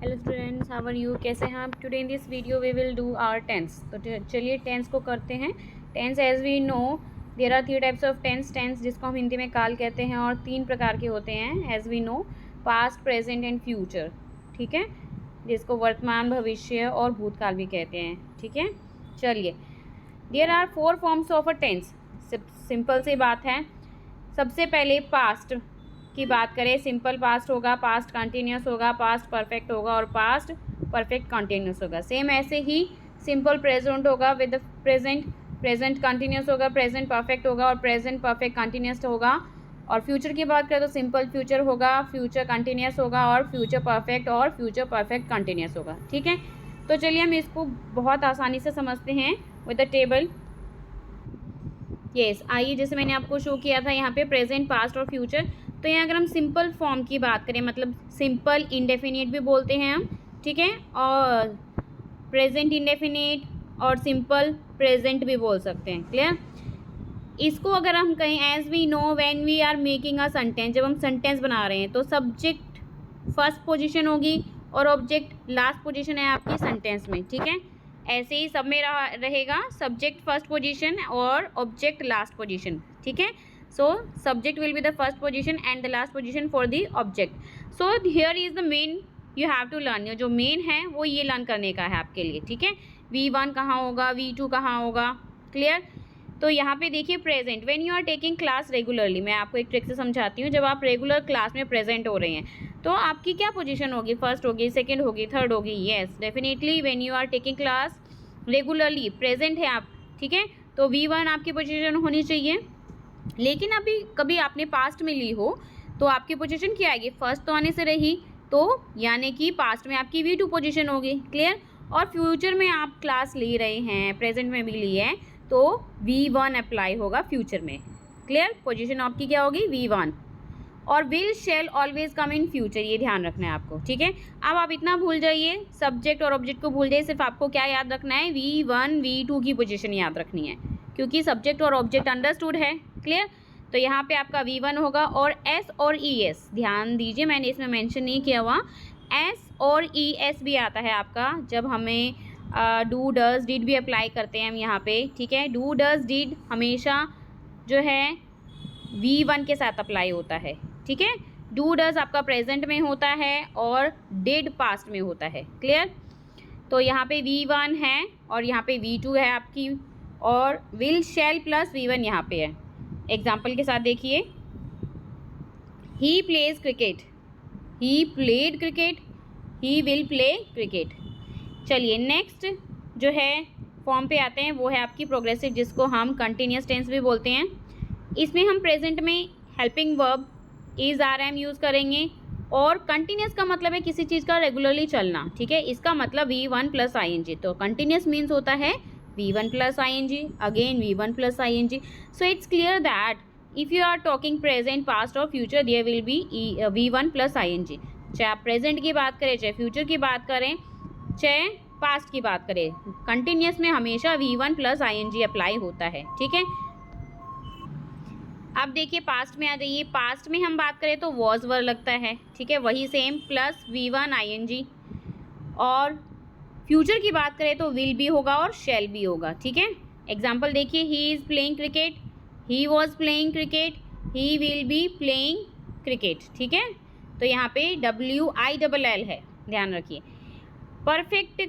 Hello students, how are you? कैसे हैं आप? Today in this video we will do our tense. तो चलिए टेंस को करते हैं। Tense as we know there are 3 types of tense. Tense जिसको हम हिंदी में काल कहते हैं और 3 प्रकार के होते हैं as we know, past, present and future. ठीक है, जिसको वर्तमान, भविष्य और भूतकाल भी कहते हैं। ठीक है, चलिए there are 4 forms of a tense. Simple सी बात है। सबसे पहले पास्ट की बात करें, सिंपल पास्ट होगा, पास्ट कंटिन्यूस होगा, पास्ट परफेक्ट होगा और पास्ट परफेक्ट कंटिन्यूस होगा। सेम ऐसे ही सिंपल प्रेजेंट होगा विद प्रेजेंट, प्रेजेंट कंटिन्यूस होगा, प्रेजेंट परफेक्ट होगा और प्रेजेंट परफेक्ट कंटिन्यूस होगा। और फ्यूचर की बात करें तो सिंपल फ्यूचर होगा, फ्यूचर कंटिन्यूस होगा और फ्यूचर परफेक्ट कंटिन्यूस होगा। ठीक है, तो चलिए हम इसको बहुत आसानी से समझते हैं विद द टेबल। यस, आइए, जैसे मैंने आपको शो किया था यहाँ पे प्रेजेंट, पास्ट और फ्यूचर। तो यहाँ अगर हम सिंपल फॉर्म की बात करें, मतलब सिंपल इंडेफिनिट भी बोलते हैं हम, ठीक है, और प्रेजेंट इंडेफिनिट और सिंपल प्रेजेंट भी बोल सकते हैं। क्लियर? इसको अगर हम कहें as we know when we are making a sentence, जब हम सेंटेंस बना रहे हैं तो सब्जेक्ट फर्स्ट पोजीशन होगी और ऑब्जेक्ट लास्ट पोजीशन है आपकी सेंटेंस में। ठीक है, ऐसे ही सब में रहेगा, सब्जेक्ट फर्स्ट पोजीशन और ऑब्जेक्ट लास्ट पोजीशन। ठीक है, so subject will be the first position and the last position for the object. So here is the main you have to learn। जो मेन है वो ये लर्न करने का है आपके लिए। ठीक है, V1 कहाँ होगा, V2 कहाँ होगा। क्लियर? तो यहाँ पे देखिए present, when you are taking class regularly, मैं आपको एक ट्रिक से समझाती हूँ। जब आप रेगुलर क्लास में प्रेजेंट हो रहे हैं तो आपकी क्या पोजीशन होगी? फर्स्ट होगी, सेकेंड होगी, थर्ड होगी। Yes, definitely when you are taking class regularly present है आप, ठीक है, तो V1 आपकी पोजीशन होनी चाहिए। लेकिन अभी कभी आपने पास्ट में ली हो तो आपकी पोजीशन क्या आएगी? फर्स्ट तो आने से रही, तो यानी कि पास्ट में आपकी V2 पोजीशन होगी। क्लियर? और फ्यूचर में आप क्लास ले रहे हैं, प्रेजेंट में भी ली है, तो V1 अप्लाई होगा फ्यूचर में। क्लियर? पोजीशन आपकी क्या होगी? V1। और will shell always come in future, ये ध्यान रखना है आपको। ठीक है, अब आप इतना भूल जाइए, सब्जेक्ट और ऑब्जेक्ट को भूल जाइए, सिर्फ आपको क्या याद रखना है? V1 V2 की पोजीशन याद रखनी है, क्योंकि सब्जेक्ट और ऑब्जेक्ट अंडरस्टूड है। क्लियर? तो यहाँ पे आपका V1 होगा। और S और ES ध्यान दीजिए, मैंने इसमें मेंशन नहीं किया हुआ, S और ES भी आता है आपका जब हमें डू डज डिड भी अप्लाई करते हैं हम यहाँ पे। ठीक है, डू डज डिड हमेशा जो है V1 के साथ अप्लाई होता है। ठीक है, डू डज आपका प्रेजेंट में होता है और डिड पास्ट में होता है। क्लियर? तो यहाँ पे V1 है और यहाँ पे V2 है आपकी, और विल शैल प्लस V1 यहाँ पे है। एग्जाम्पल के साथ देखिए, he plays cricket, he played cricket, he will play cricket. चलिए नेक्स्ट जो है फॉर्म पे आते हैं, वो है आपकी प्रोग्रेसिव, जिसको हम कंटिन्यूस टेंस भी बोलते हैं। इसमें हम प्रेजेंट में helping verb is are am use करेंगे, और कंटिन्यूस का मतलब है किसी चीज़ का रेगुलरली चलना। ठीक है, इसका मतलब V1 प्लस ING, तो कंटिन्यूस मीन्स होता है V1 plus ING, again V1 plus ING. So it's clear that if you are talking present, past or future, there will be V1 plus ING. चाहे आप प्रेजेंट की बात करें, चाहे future की बात करें, चाहे पास्ट की बात करें, कंटिन्यूस में हमेशा V1 plus ING अप्लाई होता है। ठीक है, अब देखिए पास्ट में आ जाइए। पास्ट में हम बात करें तो वॉज वर्ब लगता है। ठीक है, वही सेम प्लस V1 ING। और फ्यूचर की बात करें तो विल भी होगा और शैल भी होगा। ठीक है, एग्जाम्पल देखिए, he is playing cricket, he was playing cricket, he will be playing cricket. ठीक है, तो यहाँ पे WILL है, ध्यान रखिए। परफेक्ट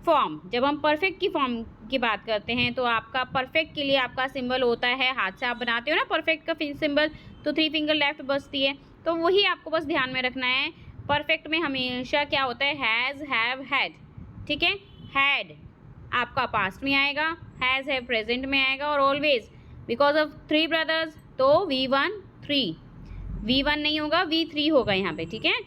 फॉर्म, जब हम परफेक्ट की फॉर्म की बात करते हैं तो आपका परफेक्ट के लिए आपका सिंबल होता है, हाथ से आप बनाते हो ना परफेक्ट का सिंबल, तो 3 फिंगर लेफ्ट बचती है, तो वही आपको बस ध्यान में रखना है। परफेक्ट में हमेशा क्या होता है? Has, have, had. ठीक है, हैड आपका पास्ट में आएगा, हैज़ है प्रेजेंट में आएगा, और ऑलवेज बिकॉज ऑफ 3 ब्रदर्स तो V1 3, V1 नहीं होगा, V3 होगा यहाँ पे। ठीक है,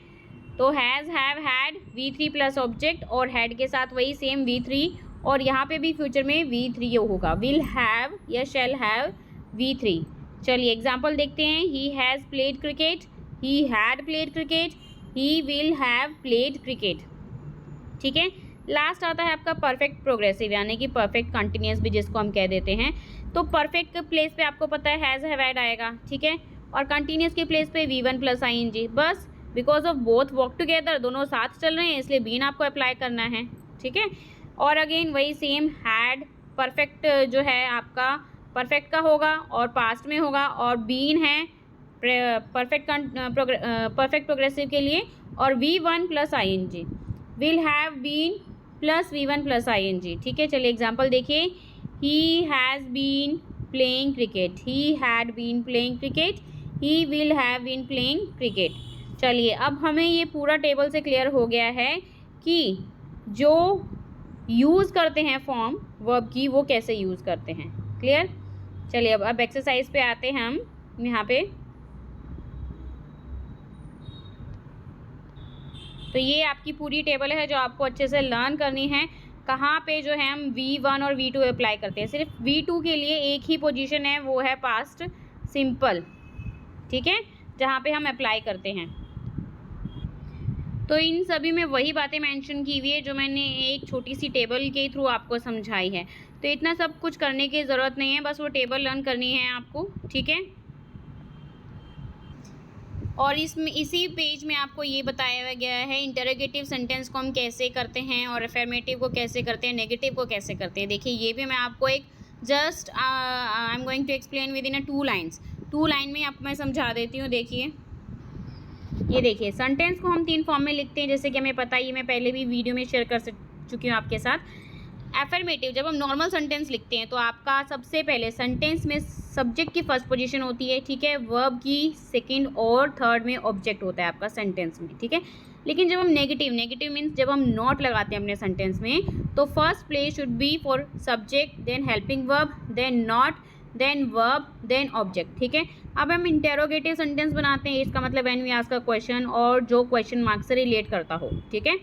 तो has, have, had, V3 plus object और हैड के साथ वही सेम V3, और यहाँ पे भी फ्यूचर में V3 होगा, विल हैव या शैल हैव V3। चलिए एग्जाम्पल देखते हैं, he has played cricket, he had played cricket, he will have played cricket. ठीक है, लास्ट आता है आपका परफेक्ट प्रोग्रेसिव, यानी कि परफेक्ट कंटिन्यूस भी जिसको हम कह देते हैं। तो परफेक्ट के प्लेस पे आपको पता है हैज़, हैव, हैड आएगा। ठीक है, और कंटिन्यूस के प्लेस पे V1 प्लस ING। बस because of both work together, दोनों साथ चल रहे हैं इसलिए बीन आपको अप्लाई करना है, ठीक है। और अगेन वही सेम हैड, परफेक्ट जो है आपका परफेक्ट का होगा और पास्ट में होगा, और बीन है परफेक्ट प्रोग्रेसिव के लिए, और V1 plus ING, will have been plus V1 plus ING, ठीक है। चलिए एग्जाम्पल देखिए, he has been playing cricket, he had been playing cricket, he will have been playing cricket. चलिए अब हमें ये पूरा टेबल से क्लियर हो गया है कि जो यूज़ करते हैं फॉर्म वर्ब की वो कैसे यूज़ करते हैं, क्लियर। चलिए अब एक्सरसाइज पे आते हैं हम यहाँ पे। तो ये आपकी पूरी टेबल है जो आपको अच्छे से लर्न करनी है। कहाँ पे जो है हम V1 और V2 अप्लाई करते हैं। सिर्फ V2 के लिए एक ही पोजीशन है, वो है पास्ट सिंपल, ठीक है, जहाँ पे हम अप्लाई करते हैं। तो इन सभी में वही बातें मेंशन की हुई है जो मैंने एक छोटी सी टेबल के थ्रू आपको समझाई है। तो इतना सब कुछ करने की ज़रूरत नहीं है, बस वो टेबल लर्न करनी है आपको, ठीक है। और इसमें इसी पेज में आपको ये बताया गया है इंटरोगेटिव सेंटेंस को हम कैसे करते हैं, और अफर्मेटिव को कैसे करते हैं, नेगेटिव को कैसे करते हैं। देखिए ये भी मैं आपको एक just I am going to explain within 2 lines, 2 line में आपको मैं समझा देती हूँ। देखिए ये देखिए, सेंटेंस को हम 3 फॉर्म में लिखते हैं, जैसे कि हमें पता ही, मैं पहले भी वीडियो में शेयर कर चुकी हूँ आपके साथ। अफर्मेटिव, जब हम नॉर्मल सेंटेंस लिखते हैं तो आपका सबसे पहले सेंटेंस में सब्जेक्ट की फर्स्ट पोजीशन होती है, ठीक है, वर्ब की सेकंड और थर्ड में ऑब्जेक्ट होता है आपका सेंटेंस में, ठीक है। लेकिन जब हम नेगेटिव मीन्स जब हम नॉट लगाते हैं अपने सेंटेंस में, तो first place should be for subject, then helping verb, then not, then verb, then object, ठीक है। अब हम इंटेरोगेटिव सेंटेंस बनाते हैं, इसका मतलब when we ask a question और जो क्वेश्चन मार्क से रिलेट करता हो, ठीक है।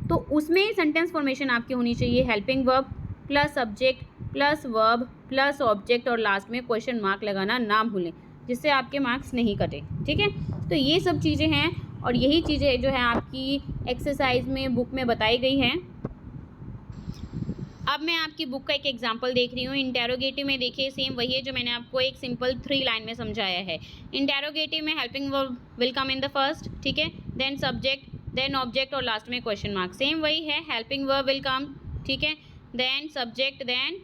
तो उसमें सेंटेंस फॉर्मेशन आपकी होनी चाहिए helping verb plus subject plus verb plus object, और लास्ट में क्वेश्चन मार्क लगाना ना भूलें, जिससे आपके मार्क्स नहीं कटे, ठीक है। तो ये सब चीज़ें हैं, और यही चीज़ें जो है आपकी एक्सरसाइज में बुक में बताई गई हैं। अब मैं आपकी बुक का एक एग्जांपल देख रही हूँ। इंटेरोगेटिव में देखिए सेम वही है जो मैंने आपको एक सिंपल 3 लाइन में समझाया है। इंटेरोगेटिव में helping verb will come in the first, ठीक है, देन सब्जेक्ट, देन ऑब्जेक्ट, और लास्ट में क्वेश्चन मार्क। सेम वही है, हेल्पिंग वर्ब विल कम, ठीक है, then subject, then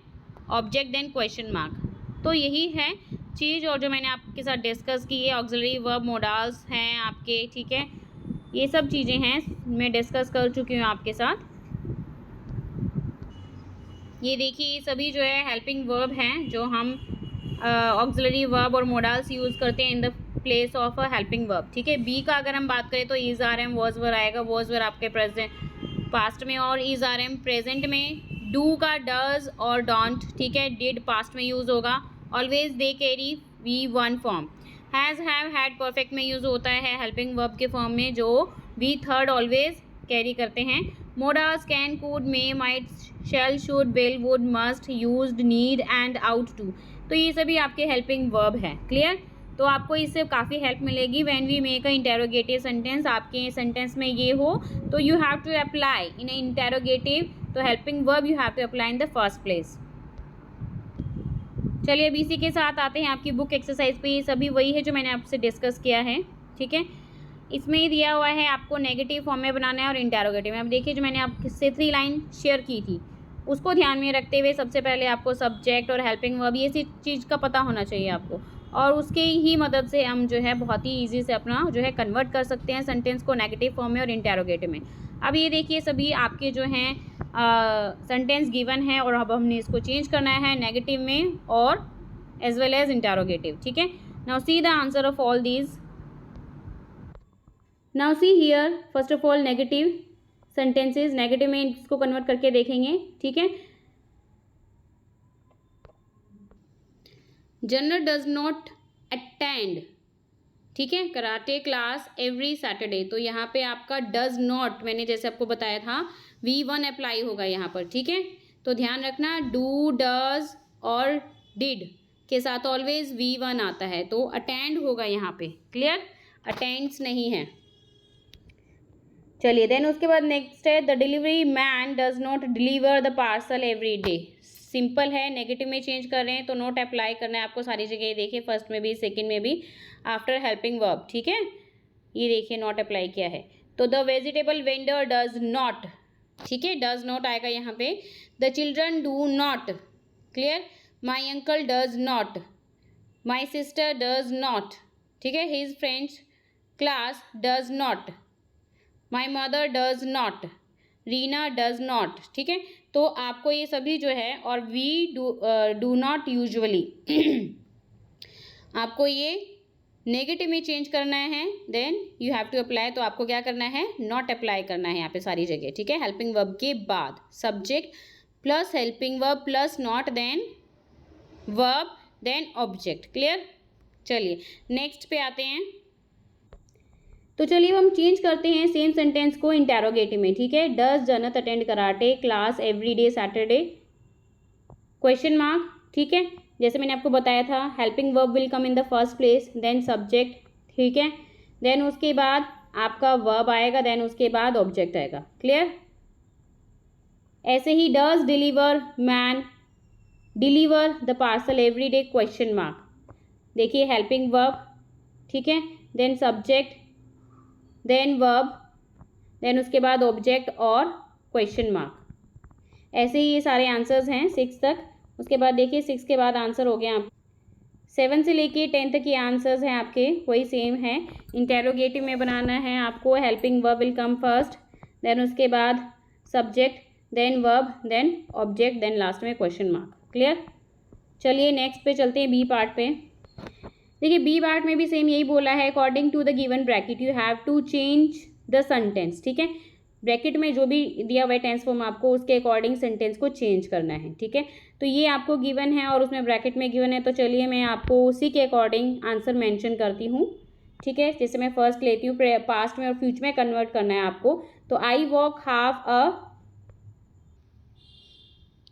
object, then question mark. तो यही है चीज़, और जो मैंने आपके साथ डिस्कस की है ऑक्सिलरी वर्ब मोडाल्स हैं आपके, ठीक है, ये सब चीज़ें हैं मैं डिस्कस कर चुकी हूँ आपके साथ। ये देखिए ये सभी जो है हेल्पिंग वर्ब हैं जो हम ऑक्सिलरी वर्ब और मोडाल्स यूज़ करते हैं in the place of a helping verb, ठीक है। बी का अगर हम बात करें तो is are am was were आएगा, वॉज वर आपके प्रेजेंट पास्ट में, और इज आर एम प्रेजेंट में। डू का डज और डोंट, ठीक है, डिड पास्ट में यूज़ होगा। Always they carry V1 form. Has, have, had perfect में यूज़ होता है हेल्पिंग वर्ब के फॉर्म में, जो V3 ऑलवेज कैरी करते हैं। Modals can, could, may, might, shall, should, will, would, must, used, need and ought to. तो ये सभी आपके हेल्पिंग वर्ब हैं, क्लियर। तो आपको इससे काफ़ी हेल्प मिलेगी when we make a interrogative sentence. आपके सेंटेंस में ये हो तो you have to apply in interrogative, तो helping verb you have to apply in the first place. चलिए अब इसी के साथ आते हैं आपकी बुक एक्सरसाइज पे। ये सभी वही है जो मैंने आपसे डिस्कस किया है, ठीक है। इसमें ही दिया हुआ है आपको नेगेटिव फॉर्म में बनाना है और इंटेरोगेटिव में। अब देखिए जो मैंने आपसे 3 लाइन शेयर की थी उसको ध्यान में रखते हुए सबसे पहले आपको सब्जेक्ट और हेल्पिंग वर्ब ये चीज़ का पता होना चाहिए आपको, और उसके ही मदद से हम जो है बहुत ही ईजी से अपना जो है कन्वर्ट कर सकते हैं सेंटेंस को नेगेटिव फॉर्म में और इंटेरोगेटिव में। अब ये देखिए सभी आपके जो हैं सेंटेंस गिवन है, और अब हमने इसको चेंज करना है नेगेटिव में और एज वेल एज इंटेरोगेटिव, ठीक है। Now see the answer of all these. Now see here first of all negative sentences, negative में इसको कन्वर्ट करके देखेंगे, ठीक है। जनरल डज नॉट अटेंड, ठीक है, कराटे क्लास एवरी सैटरडे। तो यहाँ पे आपका डज नॉट, मैंने जैसे आपको बताया था V1 अप्लाई होगा यहाँ पर, ठीक है। तो ध्यान रखना डू, डज और डिड के साथ ऑलवेज V1 आता है, तो अटेंड होगा यहाँ पे, क्लियर, अटेंड्स नहीं है। चलिए देन उसके बाद नेक्स्ट है the delivery man does not deliver the parcel every day. Simple है, नेगेटिव में चेंज कर रहे हैं तो नोट अप्लाई करना है आपको सारी जगह। देखिए फर्स्ट में भी सेकंड में भी आफ्टर हेल्पिंग वर्ब, ठीक है। ये देखिए नॉट अप्लाई किया है, तो the vegetable vendor does not, ठीक है, डज नॉट आएगा यहाँ पे। The children do not, clear, my uncle does not, my sister does not, ठीक है, his friends class does not, my mother does not, Reena does not, ठीक है। तो आपको ये सभी जो है, और वी डू नॉट यूजुअली आपको ये नेगेटिव में चेंज करना है, then you have to apply, तो आपको क्या करना है, नॉट अप्लाई करना है यहाँ पे सारी जगह, ठीक है। हेल्पिंग वर्ब के बाद subject plus helping verb plus not, then verb, then object, clear. चलिए नेक्स्ट पे आते हैं। तो चलिए अब हम चेंज करते हैं सेम सेंटेंस को इंटेरोगेटिव में, ठीक है। Does Jannat attend karate class every day Saturday, question mark, ठीक है। जैसे मैंने आपको बताया था, helping verb will come in the first place, then subject, ठीक है, देन उसके बाद आपका वर्ब आएगा, देन उसके बाद ऑब्जेक्ट आएगा, क्लियर। ऐसे ही does deliver man deliver the parcel every day, question mark, देखिए हेल्पिंग वर्ब, ठीक है, then subject, then verb, then उसके बाद ऑब्जेक्ट और क्वेश्चन मार्क। ऐसे ही ये सारे आंसर्स हैं 6 तक। उसके बाद देखिए 6 के बाद आंसर हो गया आप 7 से लेके 10 तक ये आंसर्स हैं आपके, वही सेम है। इंटेरोगेटिव में बनाना है आपको, helping verb will come first, then उसके बाद subject, then verb, then object, then last में क्वेश्चन मार्क, क्लियर। चलिए नेक्स्ट पे चलते हैं, बी पार्ट पे। देखिए बी पार्ट में भी सेम यही बोला है, according to the given bracket you have to change the sentence, ठीक है। ब्रैकेट में जो भी दिया हुआ है टेंस फॉर्म, आपको उसके अकॉर्डिंग सेंटेंस को चेंज करना है, ठीक है। तो ये आपको गिवन है और उसमें ब्रैकेट में गिवन है, तो चलिए मैं आपको उसी के अकॉर्डिंग आंसर मेंशन करती हूँ, ठीक है। जैसे मैं फर्स्ट लेती हूँ, पास्ट में और फ्यूचर में कन्वर्ट करना है आपको। तो I walk half a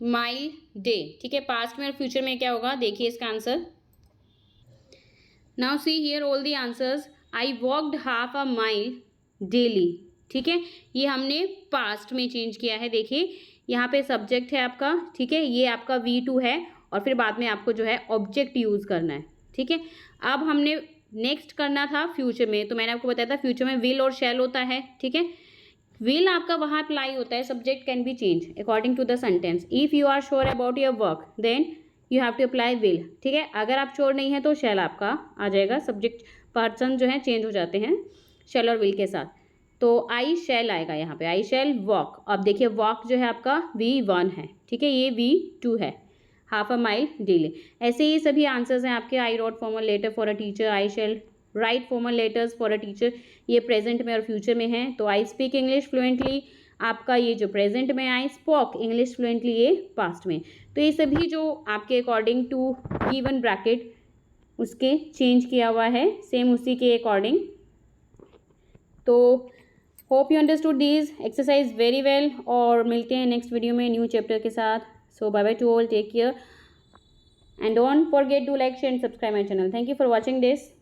mile day, ठीक है। पास्ट में और फ्यूचर में क्या होगा, देखिए इसका answer. Now see here all the answers. I walked half a mile daily, ठीक है। ये हमने पास्ट में चेंज किया है, देखिए यहाँ पे सब्जेक्ट है आपका, ठीक है, ये आपका V2 है, और फिर बाद में आपको जो है ऑब्जेक्ट यूज़ करना है, ठीक है। अब हमने नेक्स्ट करना था फ्यूचर में, तो मैंने आपको बताया था फ्यूचर में विल और शैल होता है, ठीक है। विल आपका वहाँ अप्लाई होता है, subject can be change according to the sentence. If you are sure about your work then you have to apply will, ठीक है। अगर आप श्योर नहीं है तो शैल आपका आ जाएगा, सब्जेक्ट पर्सन जो है चेंज हो जाते हैं शैल और विल के साथ। तो आई शैल आएगा यहाँ पे, आई शैल वॉक। अब देखिए वॉक जो है आपका V1 है, ठीक है, ये V2 है, हाफ अ माइल डेली। ऐसे ही सभी आंसर्स हैं आपके। I wrote formal letter for a teacher, I shall write formal letters for a teacher, ये प्रेजेंट में और फ्यूचर में है। तो आई स्पीक इंग्लिश फ्लुएंटली, आपका ये जो प्रेजेंट में, आई स्पोक इंग्लिश फ्लुएंटली, ये पास्ट में। तो ये सभी जो आपके अकॉर्डिंग टू गिवन ब्रैकेट उसके चेंज किया हुआ है, सेम उसी के अकॉर्डिंग। तो hope you understood this exercise very well, और मिलते हैं नेक्स्ट वीडियो में न्यू चैप्टर के साथ। So bye bye to all, take care and don't forget to like share and subscribe my channel. Thank you for watching this.